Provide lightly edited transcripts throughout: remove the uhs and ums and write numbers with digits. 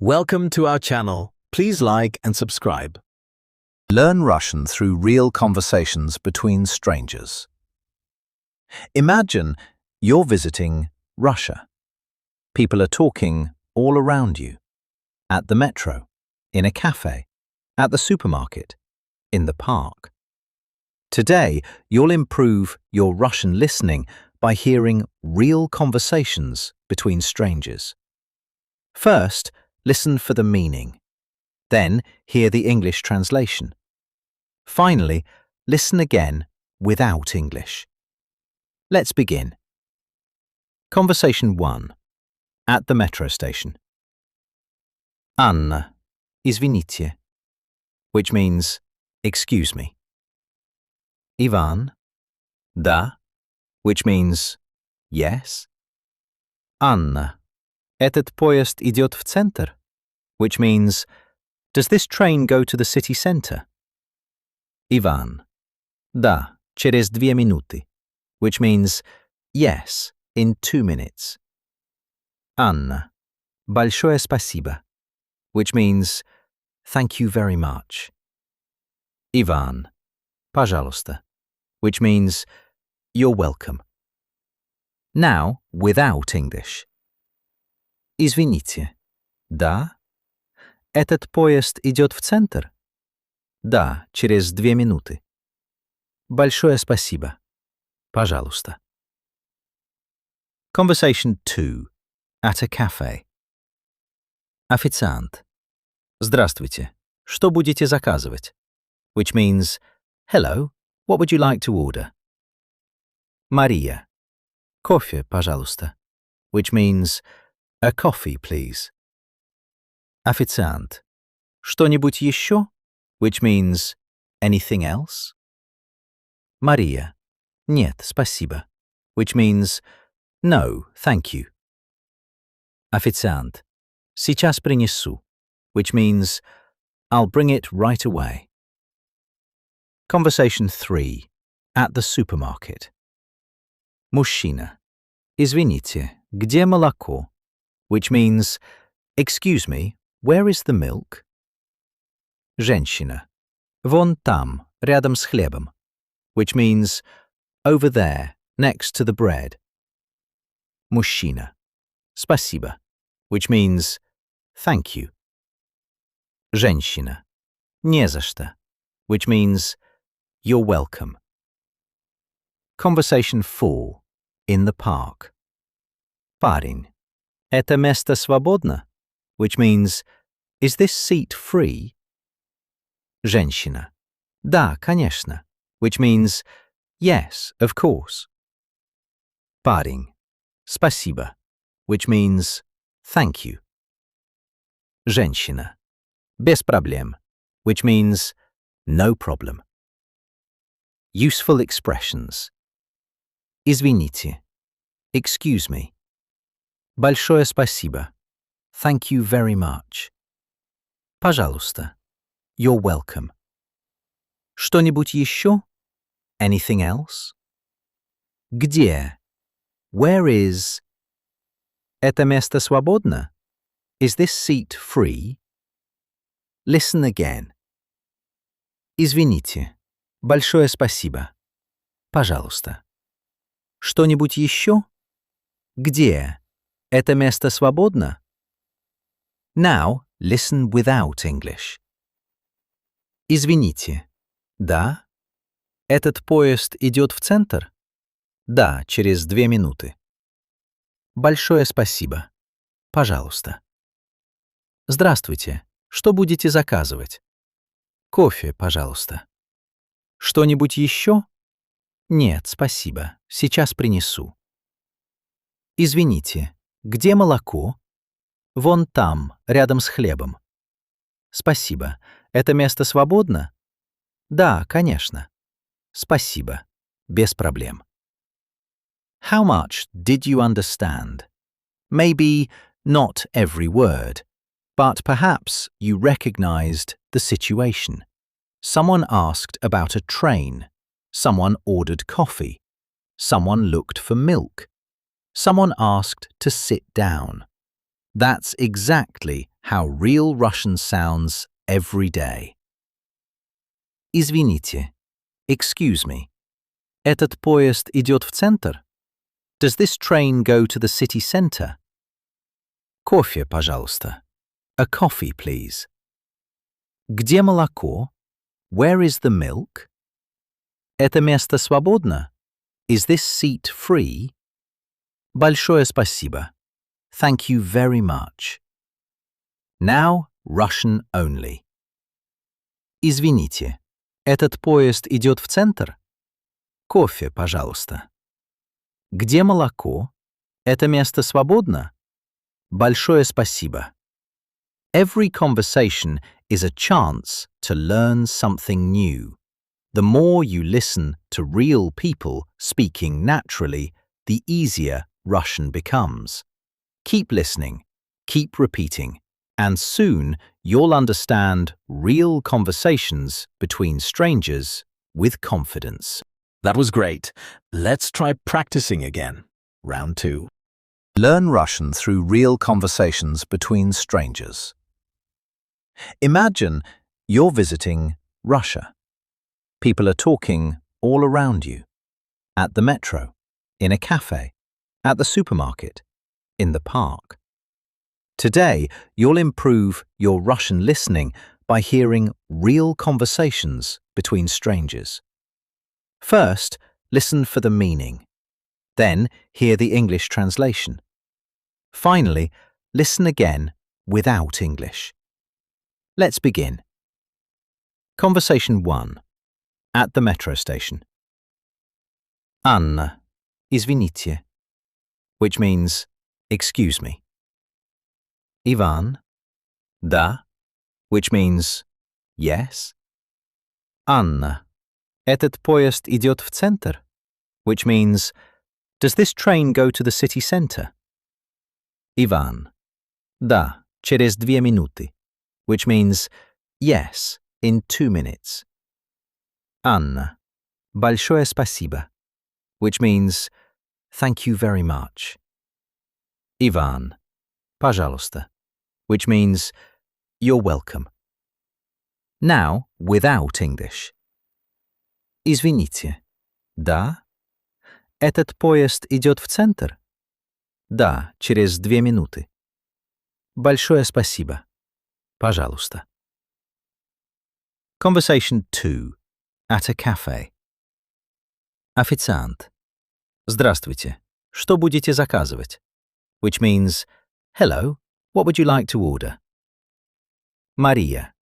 Welcome to our channel. Please like and subscribe. Learn Russian through real conversations between strangers. Imagine you're visiting Russia. People are talking all around you. At the metro, in a cafe, at the supermarket, in the park. Today, you'll improve your Russian listening by hearing real conversations between strangers. First, listen for the meaning. Then, hear the English translation. Finally, listen again without English. Let's begin. Conversation 1. At the metro station. Anna, извините, which means, excuse me. Ivan, да, which means, yes. Anna, этот поезд идет в центр, which means, does this train go to the city center? Ivan, да, через 2 минуты, which means, yes, in 2 minutes. Anna, большое спасибо, which means, thank you very much. Ivan, пожалуйста, which means, you're welcome. Now, without English. Извините, да? Этот поезд идет в центр? Да, через 2 минуты. Большое спасибо. Пожалуйста. Conversation 2. At a cafe. Официант. Здравствуйте. Что будете заказывать? Which means, hello, what would you like to order? Maria. Кофе, пожалуйста. Which means, a coffee, please. Официант. Что-нибудь еще? Which means, anything else? Maria. Нет, спасибо. Which means, no, thank you. Официант. Сейчас принесу. Which means, I'll bring it right away. Conversation 3. At the supermarket. Мужчина. Извините, где молоко? Which means, excuse me, where is the milk? Женщина. Вон там, рядом с хлебом. Which means, over there, next to the bread. Мужчина. Спасибо. Which means, thank you. Женщина. Не за что. Which means, you're welcome. Conversation 4. In the park. Парень. Это место свободно? Which means, is this seat free? Женщина. Да, конечно. Which means, yes, of course. Парень. Спасибо. Which means, thank you. Женщина. Без проблем. Which means, no problem. Useful expressions. Извините. Excuse me. Большое спасибо. Thank you very much. Пожалуйста. You're welcome. Что-нибудь еще? Anything else? Где? Where is? Это место свободно? Is this seat free? Listen again. Извините. Большое спасибо. Пожалуйста. Что-нибудь еще? Где? Это место свободно? Now, listen without English. Извините. Да? Этот поезд идет в центр? Да, через 2 минуты. Большое спасибо. Пожалуйста. Здравствуйте. Что будете заказывать? Кофе, пожалуйста. Что-нибудь еще? Нет, спасибо. Сейчас принесу. Извините. Где молоко? Вон там, рядом с хлебом. Спасибо. Это место свободно? Да, конечно. Спасибо. Без проблем. How much did you understand? Maybe not every word, but perhaps you recognized the situation. Someone asked about a train. Someone ordered coffee. Someone looked for milk. Someone asked to sit down. That's exactly how real Russian sounds every day. Извините. Excuse me. Этот поезд идет в центр? Does this train go to the city center? Кофе, пожалуйста. A coffee, please. Где молоко? Where is the milk? Это место свободно? Is this seat free? Большое спасибо. Thank you very much. Now, Russian only. Извините. Этот поезд идет в центр? Кофе, пожалуйста. Где молоко? Это место свободно? Большое спасибо. Every conversation is a chance to learn something new. The more you listen to real people speaking naturally, the easier Russian becomes. Keep listening, keep repeating, and soon you'll understand real conversations between strangers with confidence. That was great. Let's try practicing again. Round 2. Learn Russian through real conversations between strangers. Imagine you're visiting Russia. People are talking all around you. At the metro, in a cafe, at the supermarket, in the park. Today, you'll improve your Russian listening by hearing real conversations between strangers. First, listen for the meaning. Then, hear the English translation. Finally, listen again without English. Let's begin. Conversation 1. At the metro station. Anna, извините, which means, excuse me. Ivan, да, which means, yes. Anna, этот поезд идет в центр, which means, does this train go to the city center? Ivan, да, через 2 минуты, which means, yes, in 2 minutes. Anna, большое спасибо, which means, thank you very much. Ivan, пожалуйста, which means, you're welcome. Now, without English. Извините, да? Этот поезд идет в центр? Да, через 2 минуты. Большое спасибо. Пожалуйста. Conversation 2. At a cafe. Официант. Здравствуйте. Что будете заказывать? Which means, hello, what would you like to order? Maria.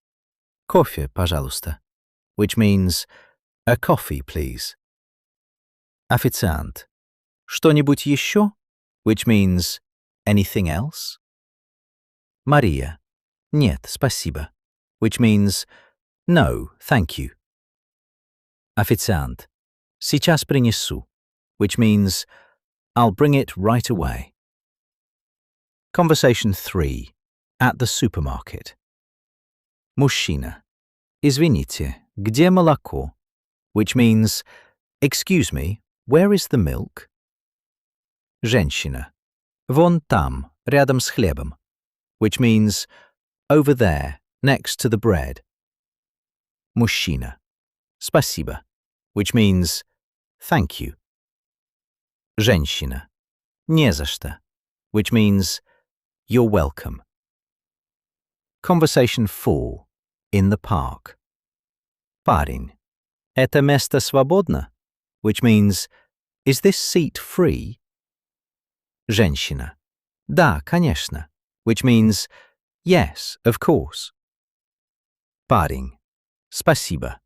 Кофе, пожалуйста. Which means, a coffee, please. Официант. Что-нибудь еще? Which means, anything else? Maria. Нет, спасибо. Which means, no, thank you. Официант. Сейчас принесу. Which means, I'll bring it right away. Conversation 3. At the supermarket. Мужчина. Извините, где молоко? Which means, excuse me, where is the milk? Женщина. Вон там, рядом с хлебом. Which means, over there, next to the bread. Мужчина. Спасибо. Which means, thank you. Женщина. Не за что. Which means, you're welcome. Conversation 4. In the park. Парень. Это место свободно? Which means, is this seat free? Женщина. Да, конечно. Which means, yes, of course. Парень. Спасибо.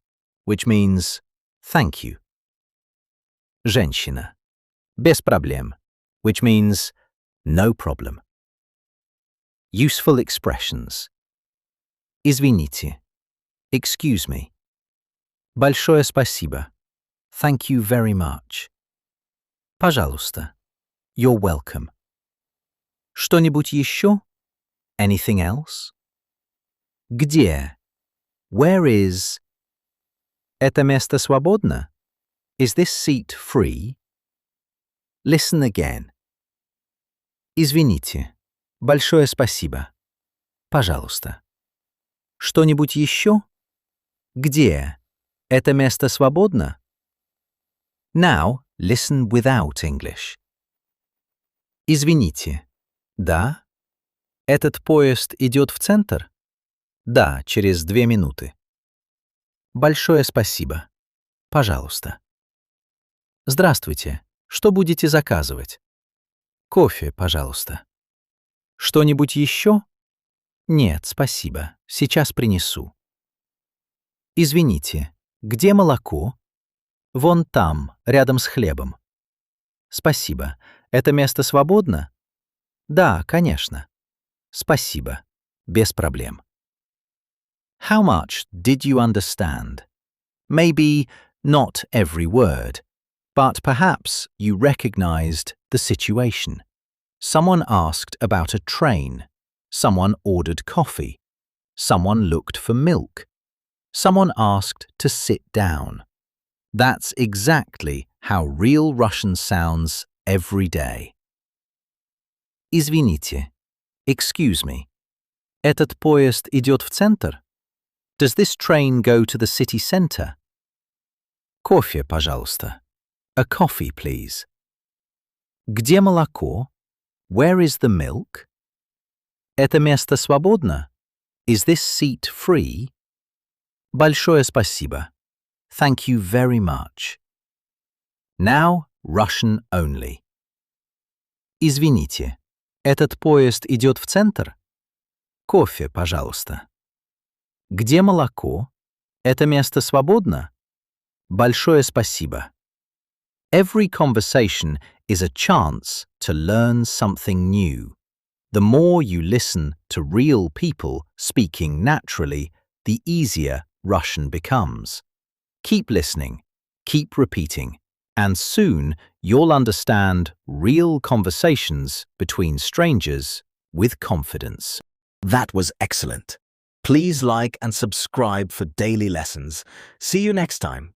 Which means, thank you. Женщина. Без проблем. Which means, no problem. Useful expressions. Извините. Excuse me. Большое спасибо. Thank you very much. Пожалуйста. You're welcome. Что-нибудь еще? Anything else? Где? Where is? Это место свободно? Is this seat free? Listen again. Извините. Большое спасибо. Пожалуйста. Что-нибудь еще? Где? Это место свободно? Now, listen without English. Извините. Да? Этот поезд идет в центр? Да, через 2 минуты. Большое спасибо. Пожалуйста. Здравствуйте. Что будете заказывать? Кофе, пожалуйста. Что-нибудь еще? Нет, спасибо. Сейчас принесу. Извините, где молоко? Вон там, рядом с хлебом. Спасибо. Это место свободно? Да, конечно. Спасибо. Без проблем. How much did you understand? Maybe not every word, but perhaps you recognized the situation. Someone asked about a train. Someone ordered coffee. Someone looked for milk. Someone asked to sit down. That's exactly how real Russian sounds every day. Извините. Excuse me. Этот поезд идет в центр? Does this train go to the city center? Кофе, пожалуйста. A coffee, please. Где молоко? Where is the milk? Это место свободно? Is this seat free? Большое спасибо. Thank you very much. Now, Russian only. Извините, этот поезд идет в центр? Кофе, пожалуйста. Где молоко? Это место свободно? Большое спасибо. Every conversation is a chance to learn something new. The more you listen to real people speaking naturally, the easier Russian becomes. Keep listening, keep repeating, and soon you'll understand real conversations between strangers with confidence. That was excellent. Please like and subscribe for daily lessons. See you next time.